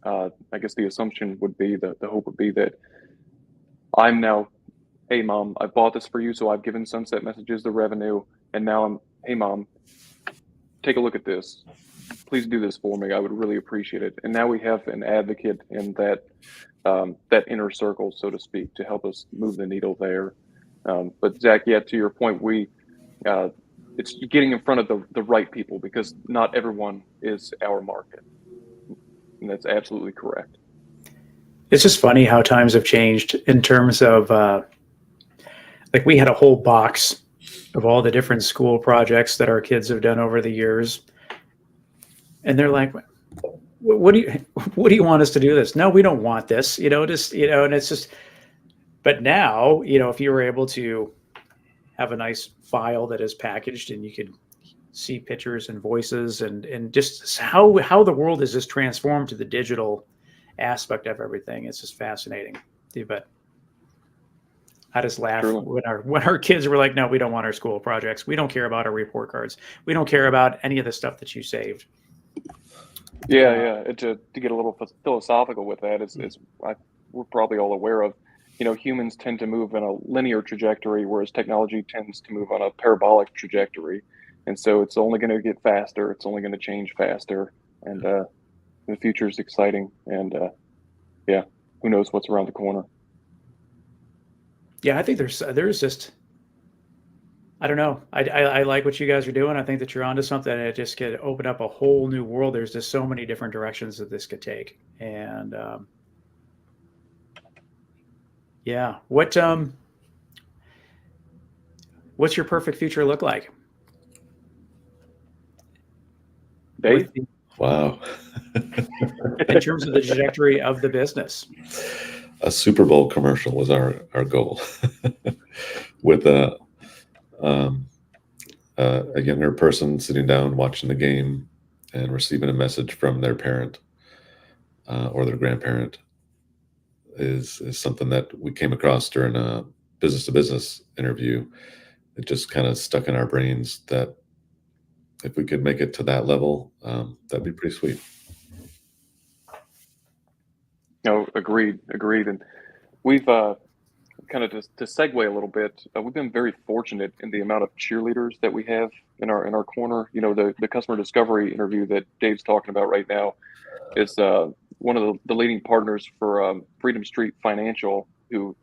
I guess the assumption would be, the hope would be that I'm now, hey mom, I bought this for you, so I've given Sunset Messages the revenue, and now I'm, hey mom, take a look at this. Please do this for me. I would really appreciate it. And now we have an advocate in that inner circle, so to speak, to help us move the needle there. But Zach, yeah, to your point, it's getting in front of the right people, because not everyone is our market. And that's absolutely correct. It's just funny how times have changed in terms of, like, we had a whole box of all the different school projects that our kids have done over the years. And they're like, what do you want us to do this? No, we don't want this, and it's just, but now, if you were able to have a nice file that is packaged and you could see pictures and voices and just how the world is just transformed to the digital aspect of everything. It's just fascinating. But I just laugh when our kids were like, no, we don't want our school projects. We don't care about our report cards. We don't care about any of the stuff that you saved. Yeah. To get a little philosophical with that, we're probably all aware of, humans tend to move in a linear trajectory, whereas technology tends to move on a parabolic trajectory. And so it's only going to get faster. It's only going to change faster. And the future is exciting. And who knows what's around the corner. Yeah, I think there's just, I don't know. I like what you guys are doing. I think that you're onto something. It just could open up a whole new world. There's just so many different directions that this could take. And what's your perfect future look like? Dave? Wow. In terms of the trajectory of the business. A Super Bowl commercial was our goal. With a younger person sitting down watching the game and receiving a message from their parent or their grandparent is something that we came across during a business-to-business interview. It just kind of stuck in our brains that if we could make it to that level, that'd be pretty sweet. No, agreed. And we've kind of to segue a little bit, we've been very fortunate in the amount of cheerleaders that we have in our corner. The customer discovery interview that Dave's talking about right now is one of the leading partners for Freedom Street Financial, who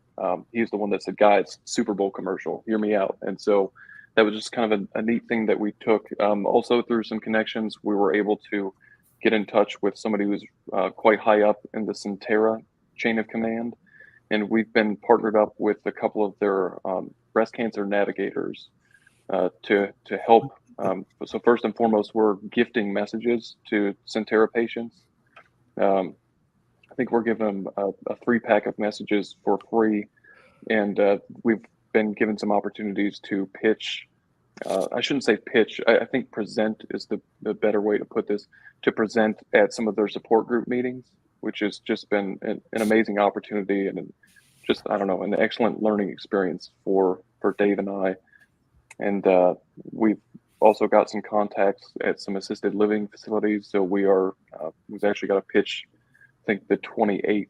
he's the one that said, guys, Super Bowl commercial, hear me out. And so that was just kind of a neat thing that we took. Also through some connections, we were able to get in touch with somebody who's quite high up in the Centera chain of command. And we've been partnered up with a couple of their breast cancer navigators to help. So first and foremost, we're gifting messages to Centera patients. I think we're giving them a 3-pack of messages for free, and we've been given some opportunities to pitch. I shouldn't say pitch. I think present is the better way to put this. To present at some of their support group meetings, which has just been an amazing opportunity and just, I don't know, an excellent learning experience for Dave and I. And we've also got some contacts at some assisted living facilities. So we've actually got a pitch, I think the 28th,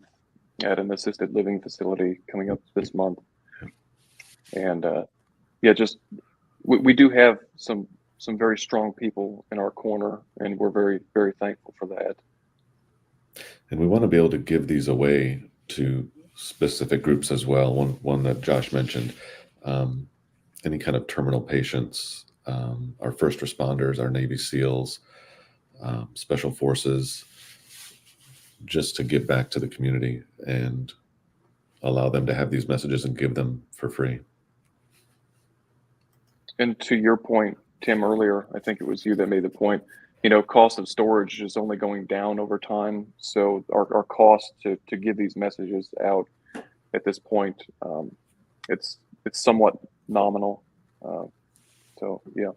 at an assisted living facility coming up this month. And we do have some very strong people in our corner, and we're very, very thankful for that. And we want to be able to give these away to specific groups as well. One that Josh mentioned, any kind of terminal patients, our first responders, our Navy SEALs, special forces, just to give back to the community and allow them to have these messages and give them for free. And to your point, Tim, earlier, I think it was you that made the point, cost of storage is only going down over time. So our cost to give these messages out at this point, it's somewhat nominal. So, yeah.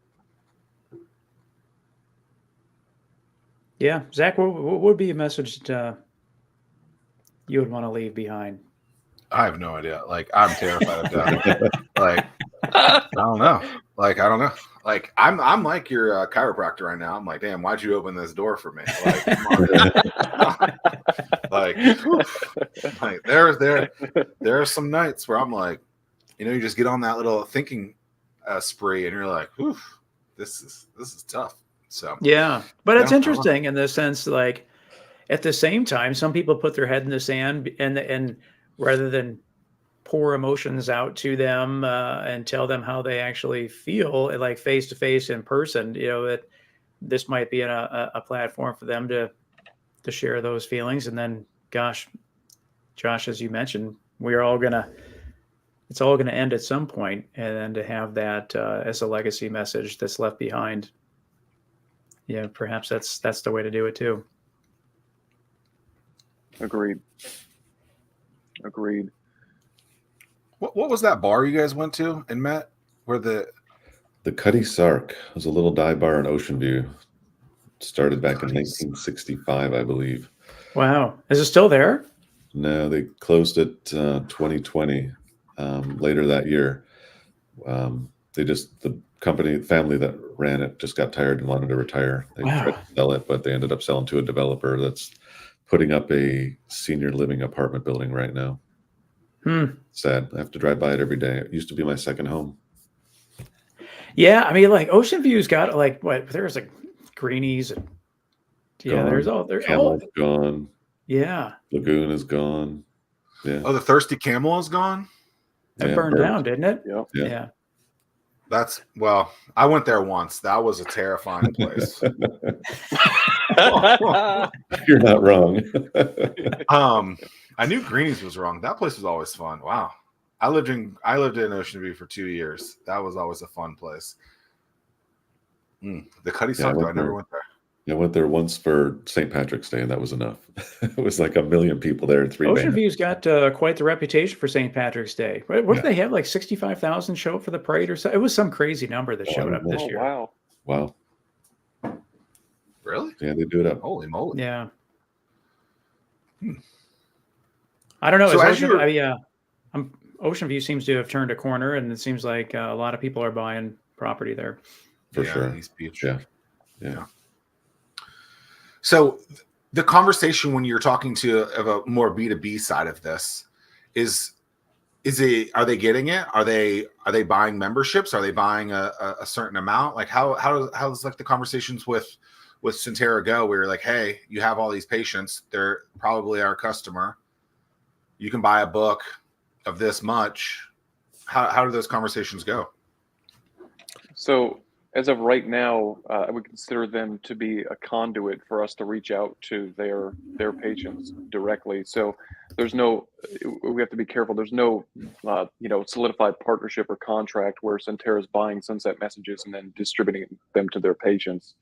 Yeah. Zach, what would be a message you would want to leave behind? I have no idea. Like, I'm terrified of that. Like, I don't know. Like, I don't know. Like, I'm like your chiropractor right now. I'm like, damn, why'd you open this door for me? Like, come on. like there are some nights where I'm like, you just get on that little thinking spree, and you're like, oof, this is tough. So yeah, but it's interesting in the sense, like, at the same time, some people put their head in the sand and rather than pour emotions out to them and tell them how they actually feel, like face to face in person, that this might be a platform for them to share those feelings. And then, gosh, Josh, as you mentioned, it's all gonna end at some point, and then to have that as a legacy message that's left behind. Yeah, perhaps that's the way to do it too. Agreed. What was that bar you guys went to and met? Where the Cuddy Sark was a little dive bar in Ocean View. Started back in 1965, I believe. Wow, is it still there? No, they closed it 2020. Later that year, the family that ran it just got tired and wanted to retire. They tried to sell it, but they ended up selling to a developer that's putting up a senior living apartment building right now. Sad. I have to drive by it every day. It used to be my second home. Yeah, I mean, like, Ocean View's got like what? There's like Greenies and there's Camel's gone. Yeah, Lagoon is gone. Yeah. Oh, the Thirsty Camel is gone. It burned down, didn't it? Yep. Yeah. I went there once. That was a terrifying place. You're not wrong. I knew Greenies was wrong. That place was always fun. Wow. I lived in Ocean View for 2 years. That was always a fun place. The Cuddy Sark, I never went there. I went there once for St. Patrick's Day, and that was enough. It was like 1 million people there in 3 days. Ocean View's got quite the reputation for St. Patrick's Day. What did they have, like 65,000 show up for the parade or so? It was some crazy number that showed up this year. Wow. Really? Yeah, they do it up. Holy moly. Yeah. I don't know. So Ocean View seems to have turned a corner, and it seems like a lot of people are buying property there. For sure. East Beach. Yeah. So the conversation when you're talking to a more B2B side of this are they getting it? Are they buying memberships? Are they buying a certain amount? Like how's like the conversations with Centera go, where you're like, hey, you have all these patients, they're probably our customer. You can buy a book of this much. How do those conversations go? So as of right now, I would consider them to be a conduit for us to reach out to their patients directly. So we have to be careful. There's no, solidified partnership or contract where Centera is buying Sunset messages and then distributing them to their patients.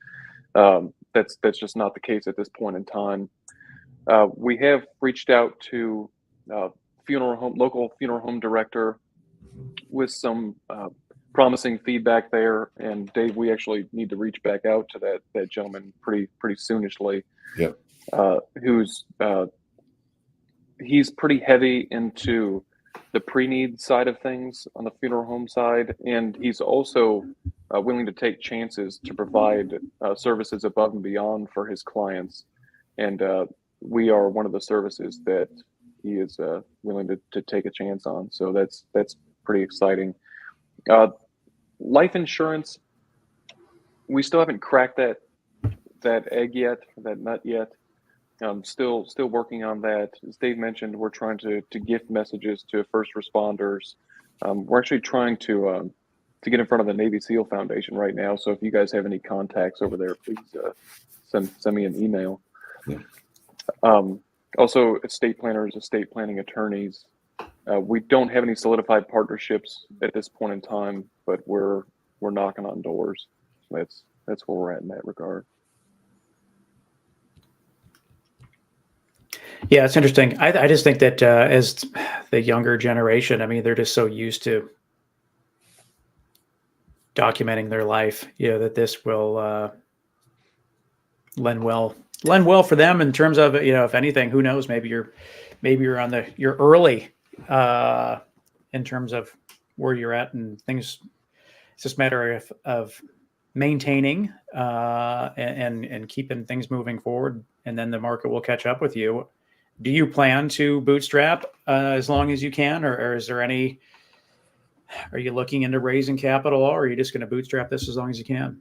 That's just not the case at this point in time. We have reached out to local funeral home director with some promising feedback there. And Dave, we actually need to reach back out to that gentleman pretty soonishly. Yep. He's pretty heavy into the pre-need side of things on the funeral home side, and he's also willing to take chances to provide services above and beyond for his clients. And we are one of the services that he is willing to take a chance on. So that's pretty exciting. Life insurance, we still haven't cracked that egg yet, that nut yet. Still working on that. As Dave mentioned, we're trying to gift messages to first responders. We're actually trying to get in front of the Navy SEAL Foundation right now. So if you guys have any contacts over there, please send me an email. Yeah. Also, estate planners, estate planning attorneys. We don't have any solidified partnerships at this point in time, but we're knocking on doors. So that's where we're at in that regard. Yeah, it's interesting. I just think that as the younger generation, I mean, they're just so used to documenting their life, that this will lend well for them in terms of, if anything, who knows, maybe you're on you're early in terms of where you're at and things. It's just a matter of maintaining and keeping things moving forward, and then the market will catch up with you. Do you plan to bootstrap as long as you can, or is there are you looking into raising capital, or are you just going to bootstrap this as long as you can?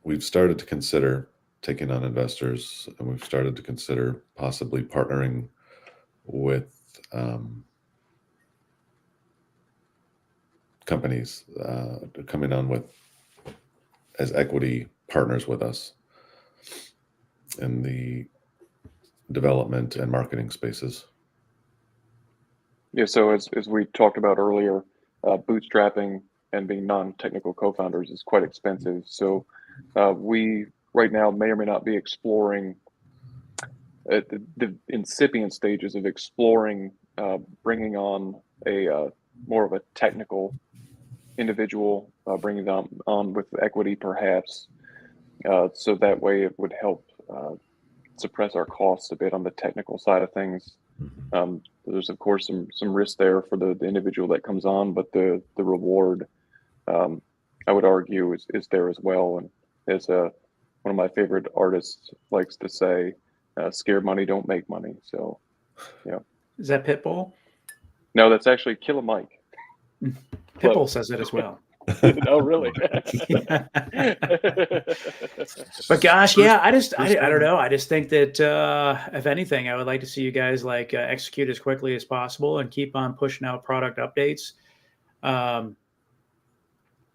We've started to consider taking on investors, and we've started to consider possibly partnering with companies coming on with as equity partners with us in the development and marketing spaces. Yeah, so as we talked about earlier, bootstrapping and being non-technical co-founders is quite expensive. So we right now may or may not be exploring at the incipient stages of exploring bringing on a more of a technical individual, bringing them on with equity perhaps. So that way it would help suppress our costs a bit on the technical side of things. There's of course some risk there for the individual that comes on, but the reward, I would argue, is there as well. And as one of my favorite artists likes to say, scared money don't make money. So, yeah. Is that Pitbull? No, that's actually Killer Mike. Pitbull says it as well. Oh, really? But gosh, yeah, I don't know. I just think that if anything, I would like to see you guys execute as quickly as possible and keep on pushing out product updates.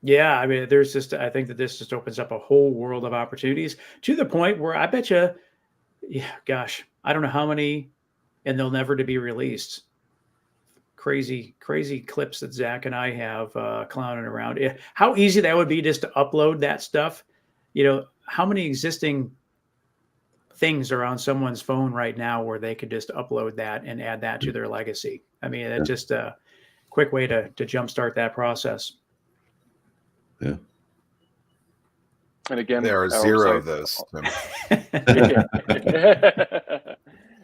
Yeah, I mean, I think that this just opens up a whole world of opportunities to the point where I bet you, yeah, gosh, I don't know how many, and they'll never to be released. Crazy clips that Zack and I have clowning around. How easy that would be just to upload that stuff. How many existing things are on someone's phone right now where they could just upload that and add that to their legacy? I mean, that's just a quick way to jumpstart that process. Yeah. And again, there are zero of those.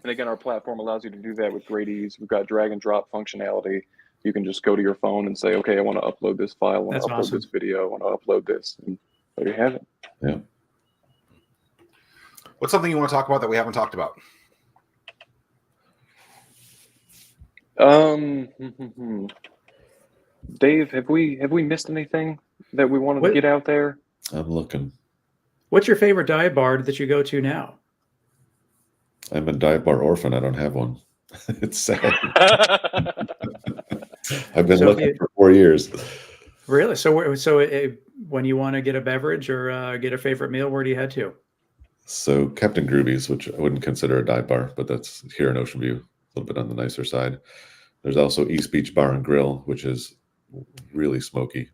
And again, our platform allows you to do that with great ease. We've got drag and drop functionality. You can just go to your phone and say, okay, I want to upload this file. I want to upload this video. I want to upload this. And there you have it. Yeah. What's something you want to talk about that we haven't talked about? Dave, have we missed anything that we wanted to get out there? I'm looking. What's your favorite dive bar that you go to now? I'm a dive bar orphan. I don't have one. It's sad. I've been looking for 4 years. Really? So when you want to get a beverage or get a favorite meal, where do you head to? So Captain Groovy's, which I wouldn't consider a dive bar, but that's here in Ocean View, a little bit on the nicer side. There's also East Beach Bar and Grill, which is really smoky.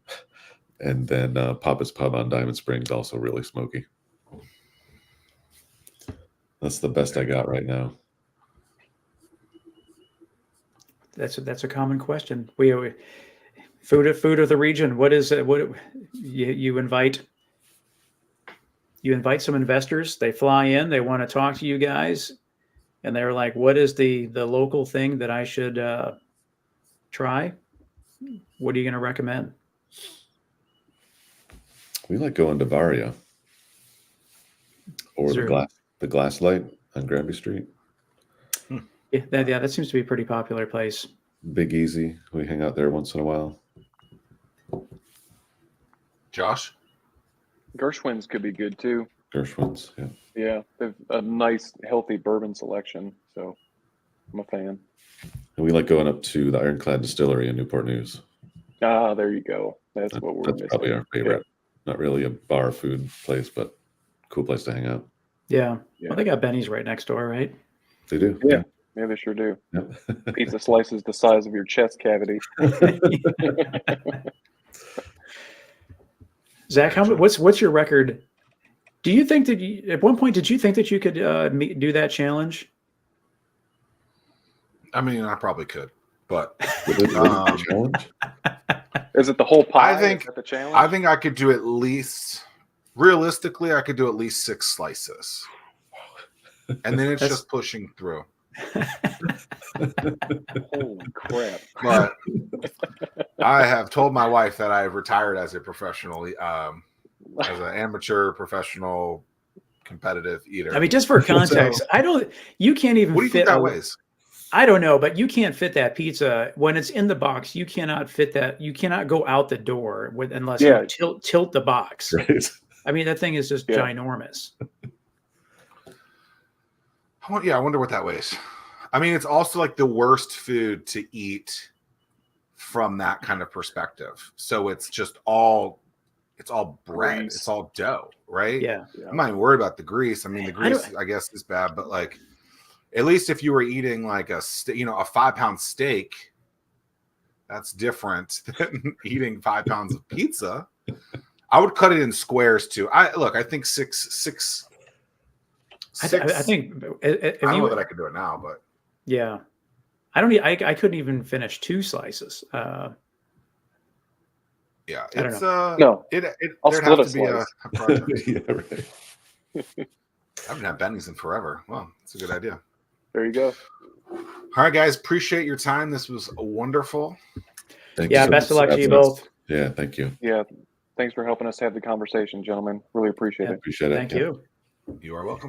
And then Papa's Pub on Diamond Springs, also really smoky. That's the best I got right now. That's a common question. We food of the region. What is it? What you invite some investors. They fly in. They want to talk to you guys, and they're like, "What is the local thing that I should try? What are you going to recommend?" We like going to Varia or the Glass Light on Granby Street. Yeah, that seems to be a pretty popular place. Big Easy. We hang out there once in a while. Josh? Gershwin's could be good too. Gershwin's, yeah. Yeah, they've a nice, healthy bourbon selection. So I'm a fan. And we like going up to the Ironclad Distillery in Newport News. Ah, there you go. That's what we're That's missing. probably our favorite. Yeah. Not really a bar food place, but cool place to hang out. Yeah. Well, they got Benny's right next door, right? They do. Yeah. Yeah, they sure do. Yep. Pizza slices the size of your chest cavity. Zach, what's your record? Do you think that at one point did you think that you could do that challenge? I mean, I probably could, but challenge? Is it the whole pie? I think the challenge. I think I could do at least. Realistically, I could do at least 6 slices, and then it's just pushing through. Holy crap! But I have told my wife that I have retired as a professional, as an amateur professional competitive eater. I mean, just for context, you can't even What do you fit think that weighs? I don't know, but you can't fit that pizza when it's in the box. You cannot fit that. You cannot go out the door unless you tilt the box. Right. I mean, that thing is just ginormous. I wonder what that weighs. I mean, it's also like the worst food to eat from that kind of perspective. So it's just all bread. Grease. It's all dough, right? Yeah. I'm not even worried about the grease. I mean, the grease, I guess, is bad, but like, at least if you were eating like a 5-pound steak, that's different than eating 5 pounds of pizza. I would cut it in squares too. I think six. I think I don't know that I could do it now, but yeah, I couldn't even finish 2 slices. Yeah, I don't know. No, I'll there'd split have a to be a project. Yeah, right. I haven't had Benny's in forever. Well, it's a good idea. There you go. All right, guys, appreciate your time. This was wonderful. Thank you so best of much. luck to you both. Yeah, thank you. Yeah, thanks for helping us have the conversation, gentlemen. Really appreciate it. Appreciate it. Thank you. You are welcome.